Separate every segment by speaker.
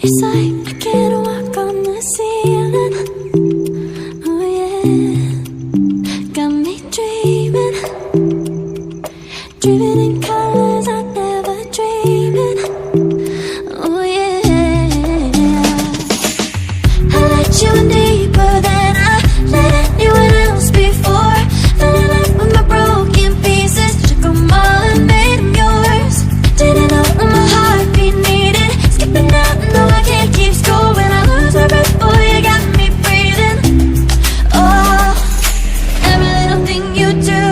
Speaker 1: It's like I can't walk on the ceiling. Oh yeah, got me dreaming, dreaming in colors I never dreamed in. Oh yeah, I let you in deeper than I let anyone else before. Fell in love with my broken pieces, took them all and made them yours. Didn't know what my heartbeat needed, skipping out, no I can't keep score. When I lose my breath, boy, you got me breathing. Oh, every little thing you do,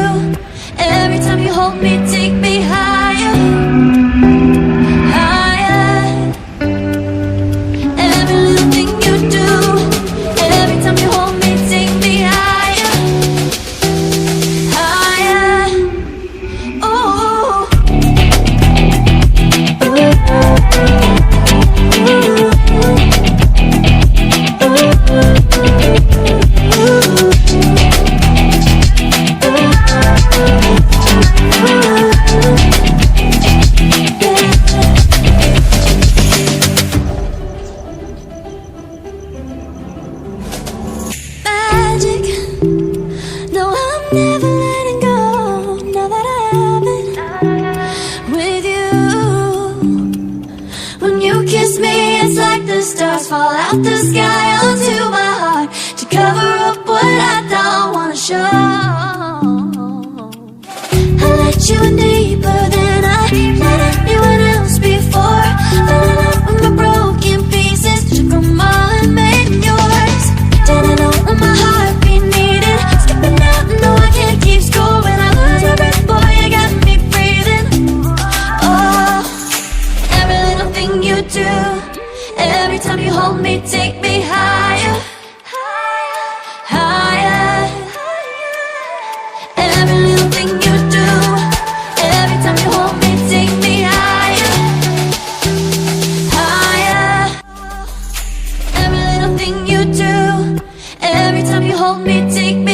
Speaker 1: every time you hold me, take me higher, higher. Every little thing you do, every time you hold me, take me higher, higher. Oh, magic. No, I'm never letting go. Now that I have it with you. When you kiss me, it's like the stars fall out the sky onto my heart to cover up what I don't wanna show. I let you in deeper than I let anyone else before. Fell in love with my broken pieces, took them all and made them yours. Didn't know what my heartbeat needed, skipping out, no I can't keep score. When I lose my breath, boy, you got me breathing. Oh, every little thing you do, every time you hold me, take me higher, higher. Every little thing you do, every time you hold me, take me higher, higher. Every little thing you do, every time you hold me, take me